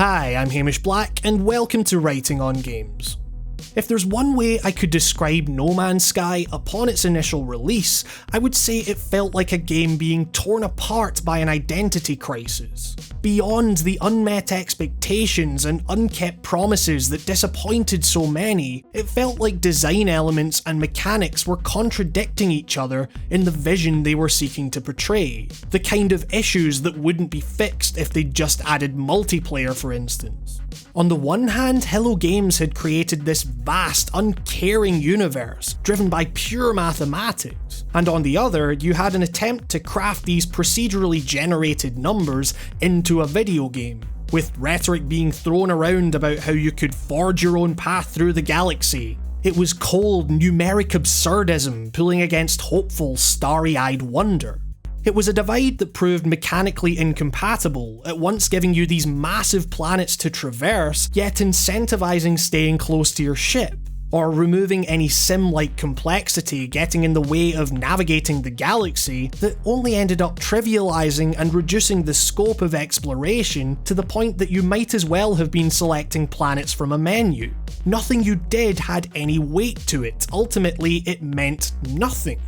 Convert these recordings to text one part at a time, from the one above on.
Hi, I'm Hamish Black, and welcome to Writing on Games. If there's one way I could describe No Man's Sky upon its initial release, I would say it felt like a game being torn apart by an identity crisis. Beyond the unmet expectations and unkept promises that disappointed so many, it felt like design elements and mechanics were contradicting each other in the vision they were seeking to portray. The kind of issues that wouldn't be fixed if they'd just added multiplayer, for instance. On the one hand, Hello Games had created this vast, uncaring universe, driven by pure mathematics, and on the other, you had an attempt to craft these procedurally generated numbers into a video game, with rhetoric being thrown around about how you could forge your own path through the galaxy. It was cold, numeric absurdism pulling against hopeful, starry-eyed wonder. It was a divide that proved mechanically incompatible, at once giving you these massive planets to traverse, yet incentivizing staying close to your ship, or removing any sim-like complexity getting in the way of navigating the galaxy that only ended up trivializing and reducing the scope of exploration to the point that you might as well have been selecting planets from a menu. Nothing you did had any weight to it, ultimately it meant nothing.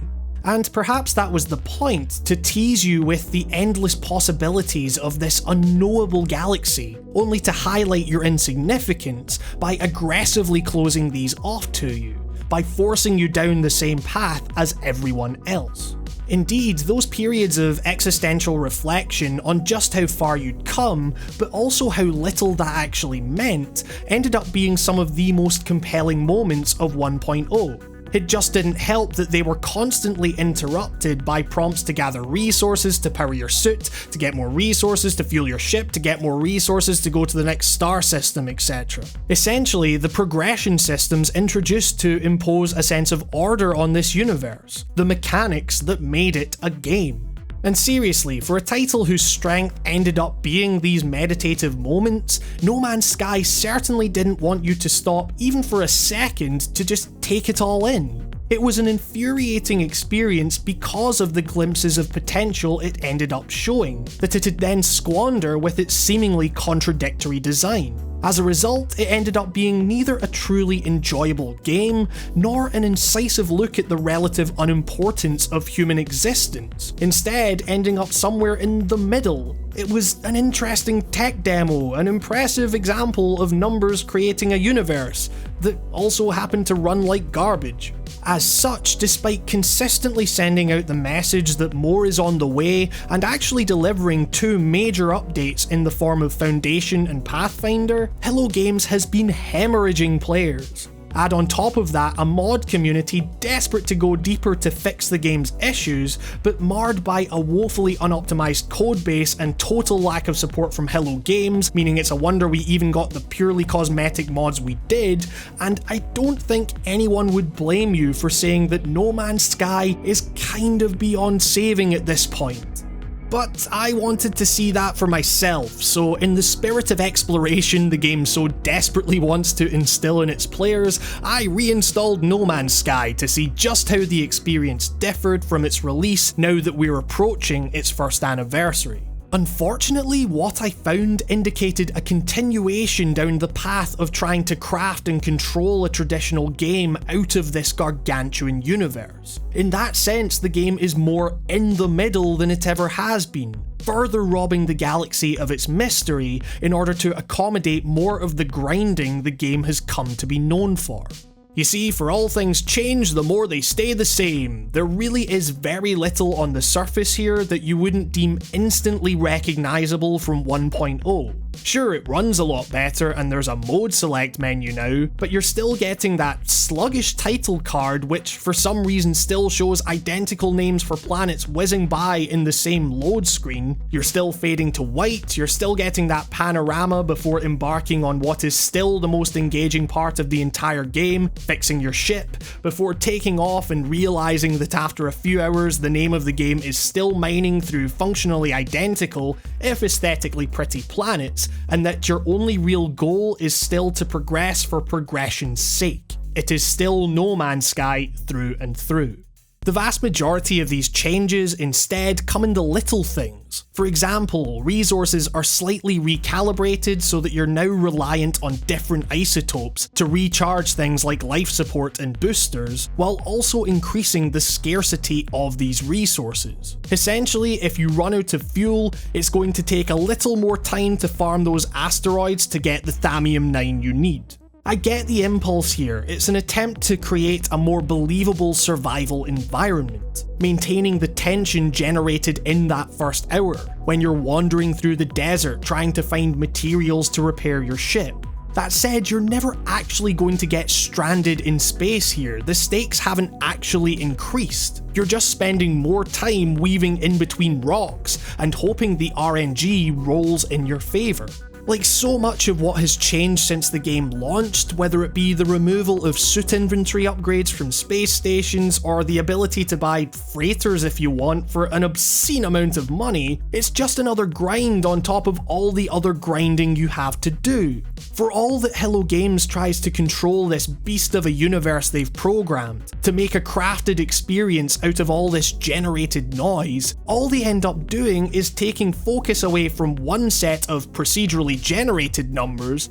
And perhaps that was the point, to tease you with the endless possibilities of this unknowable galaxy, only to highlight your insignificance by aggressively closing these off to you, by forcing you down the same path as everyone else. Indeed, those periods of existential reflection on just how far you'd come, but also how little that actually meant, ended up being some of the most compelling moments of 1.0. It just didn't help that they were constantly interrupted by prompts to gather resources to power your suit, to get more resources to fuel your ship, to get more resources to go to the next star system, etc. Essentially, the progression systems introduced to impose a sense of order on this universe, the mechanics that made it a game. And seriously, for a title whose strength ended up being these meditative moments, No Man's Sky certainly didn't want you to stop even for a second to just take it all in. It was an infuriating experience because of the glimpses of potential it ended up showing, that it'd then squander with its seemingly contradictory design. As a result, it ended up being neither a truly enjoyable game, nor an incisive look at the relative unimportance of human existence, instead ending up somewhere in the middle. It was an interesting tech demo, an impressive example of numbers creating a universe that also happened to run like garbage. As such, despite consistently sending out the message that more is on the way and actually delivering two major updates in the form of Foundation and Pathfinder, Hello Games has been hemorrhaging players. Add on top of that a mod community desperate to go deeper to fix the game's issues, but marred by a woefully unoptimized codebase and total lack of support from Hello Games, meaning it's a wonder we even got the purely cosmetic mods we did, and I don't think anyone would blame you for saying that No Man's Sky is kind of beyond saving at this point. But I wanted to see that for myself, so in the spirit of exploration the game so desperately wants to instill in its players, I reinstalled No Man's Sky to see just how the experience differed from its release now that we're approaching its first anniversary. Unfortunately, what I found indicated a continuation down the path of trying to craft and control a traditional game out of this gargantuan universe. In that sense, the game is more in the middle than it ever has been, further robbing the galaxy of its mystery in order to accommodate more of the grinding the game has come to be known for. You see, for all things change, the more they stay the same. There really is very little on the surface here that you wouldn't deem instantly recognisable from 1.0. Sure, it runs a lot better and there's a mode select menu now, but you're still getting that sluggish title card which for some reason still shows identical names for planets whizzing by in the same load screen. You're still fading to white, you're still getting that panorama before embarking on what is still the most engaging part of the entire game, fixing your ship, before taking off and realising that after a few hours the name of the game is still mining through functionally identical, if aesthetically pretty planets, and that your only real goal is still to progress for progression's sake. It is still No Man's Sky through and through. The vast majority of these changes instead come in the little things. For example, resources are slightly recalibrated so that you're now reliant on different isotopes to recharge things like life support and boosters, while also increasing the scarcity of these resources. Essentially, if you run out of fuel, it's going to take a little more time to farm those asteroids to get the Thamium-9 you need. I get the impulse here. It's an attempt to create a more believable survival environment, maintaining the tension generated in that first hour, when you're wandering through the desert trying to find materials to repair your ship. That said, you're never actually going to get stranded in space here. The stakes haven't actually increased. You're just spending more time weaving in between rocks and hoping the RNG rolls in your favour. Like so much of what has changed since the game launched, whether it be the removal of suit inventory upgrades from space stations or the ability to buy freighters if you want for an obscene amount of money, it's just another grind on top of all the other grinding you have to do. For all that Hello Games tries to control this beast of a universe they've programmed, to make a crafted experience out of all this generated noise, all they end up doing is taking focus away from one set of procedurally generated numbers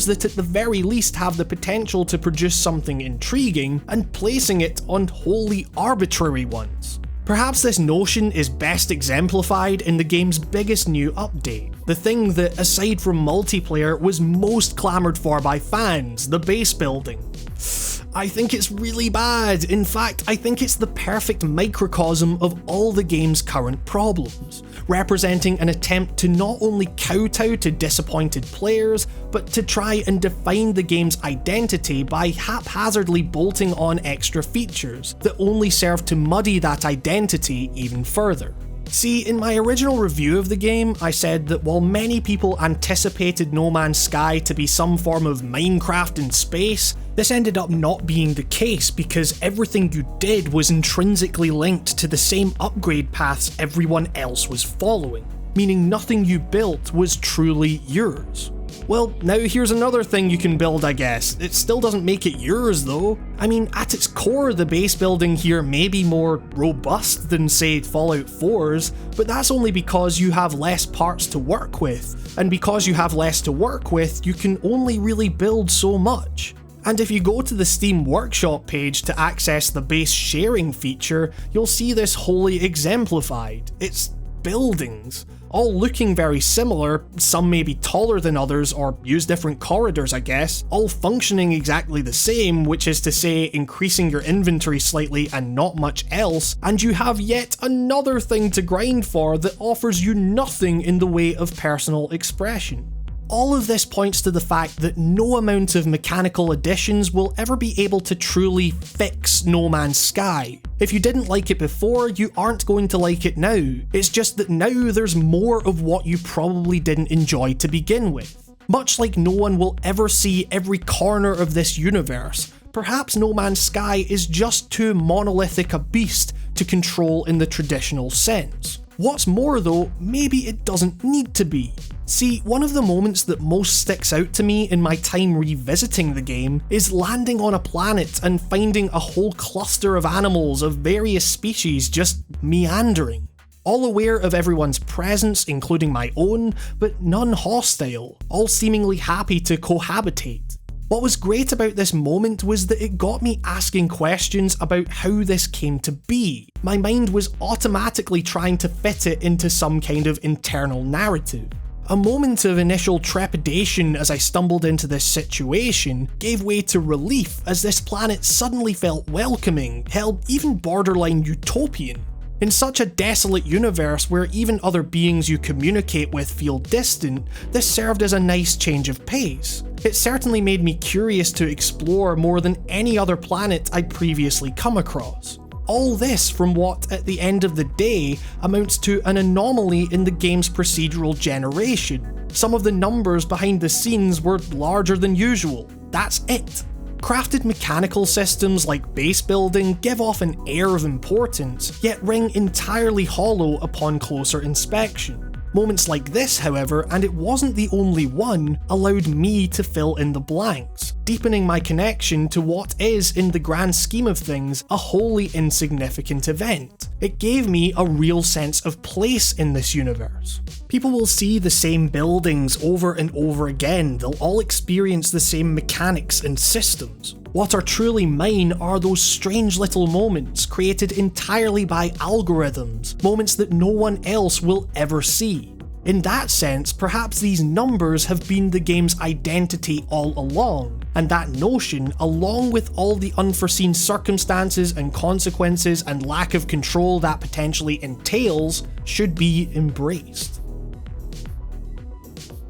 that at the very least have the potential to produce something intriguing, and placing it on wholly arbitrary ones. Perhaps this notion is best exemplified in the game's biggest new update, the thing that, aside from multiplayer, was most clamoured for by fans, the base building. I think it's really bad. In fact, I think it's the perfect microcosm of all the game's current problems, representing an attempt to not only kowtow to disappointed players, but to try and define the game's identity by haphazardly bolting on extra features that only serve to muddy that identity even further. See, in my original review of the game, I said that while many people anticipated No Man's Sky to be some form of Minecraft in space, this ended up not being the case because everything you did was intrinsically linked to the same upgrade paths everyone else was following, meaning nothing you built was truly yours. Well, now here's another thing you can build, I guess. It still doesn't make it yours though. I mean, at its core, the base building here may be more robust than, say, Fallout 4's, but that's only because you have less parts to work with. And because you have less to work with, you can only really build so much. And if you go to the Steam Workshop page to access the base sharing feature, you'll see this wholly exemplified. It's buildings, all looking very similar, some may be taller than others or use different corridors I guess, all functioning exactly the same, which is to say increasing your inventory slightly and not much else, and you have yet another thing to grind for that offers you nothing in the way of personal expression. All of this points to the fact that no amount of mechanical additions will ever be able to truly fix No Man's Sky. If you didn't like it before, you aren't going to like it now. It's just that now there's more of what you probably didn't enjoy to begin with. Much like no one will ever see every corner of this universe, perhaps No Man's Sky is just too monolithic a beast to control in the traditional sense. What's more though, maybe it doesn't need to be. See, one of the moments that most sticks out to me in my time revisiting the game is landing on a planet and finding a whole cluster of animals of various species just meandering. All aware of everyone's presence, including my own, but none hostile, all seemingly happy to cohabitate. What was great about this moment was that it got me asking questions about how this came to be. My mind was automatically trying to fit it into some kind of internal narrative. A moment of initial trepidation as I stumbled into this situation gave way to relief as this planet suddenly felt welcoming, hell, even borderline utopian. In such a desolate universe where even other beings you communicate with feel distant, this served as a nice change of pace. It certainly made me curious to explore more than any other planet I'd previously come across. All this from what, at the end of the day, amounts to an anomaly in the game's procedural generation. Some of the numbers behind the scenes were larger than usual. That's it. Crafted mechanical systems like base building give off an air of importance, yet ring entirely hollow upon closer inspection. Moments like this, however, and it wasn't the only one, allowed me to fill in the blanks. deepening my connection to what is, in the grand scheme of things, a wholly insignificant event. It gave me a real sense of place in this universe. People will see the same buildings over and over again, they'll all experience the same mechanics and systems. What are truly mine are those strange little moments created entirely by algorithms, moments that no one else will ever see. In that sense, perhaps these numbers have been the game's identity all along, and that notion, along with all the unforeseen circumstances and consequences and lack of control that potentially entails, should be embraced.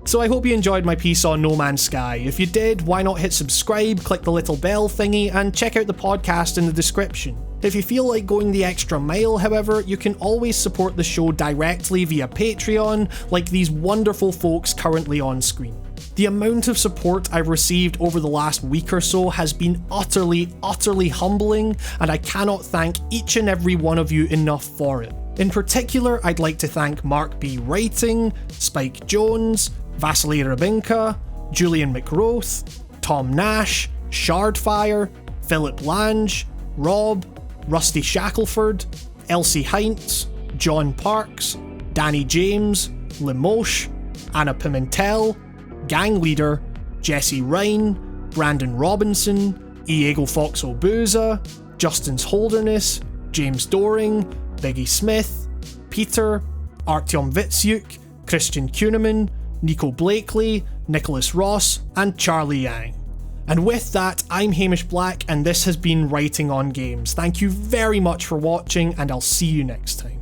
So I hope you enjoyed my piece on No Man's Sky. If you did, why not hit subscribe, click the little bell thingy, and check out the podcast in the description. If you feel like going the extra mile, however, you can always support the show directly via Patreon, like these wonderful folks currently on screen. The amount of support I've received over the last week or so has been utterly humbling, and I cannot thank each and every one of you enough for it. In particular, I'd like to thank Mark B. Writing, Spike Jones, Vasily Rybinka, Julian McRoth, Tom Nash, Shardfire, Philip Lange, Rob, Rusty Shackelford, Elsie Heinz, John Parks, Danny James, Limosh, Anna Pimentel, Gang Leader, Jesse Ryan, Brandon Robinson, Iego Foxo Booza, Justin's Holderness, James Doring, Biggie Smith, Peter, Artyom Vitsyuk, Christian Kuhneman, Nico Blakely, Nicholas Ross, and Charlie Yang. And with that, I'm Hamish Black, and this has been Writing on Games. Thank you very much for watching, and I'll see you next time.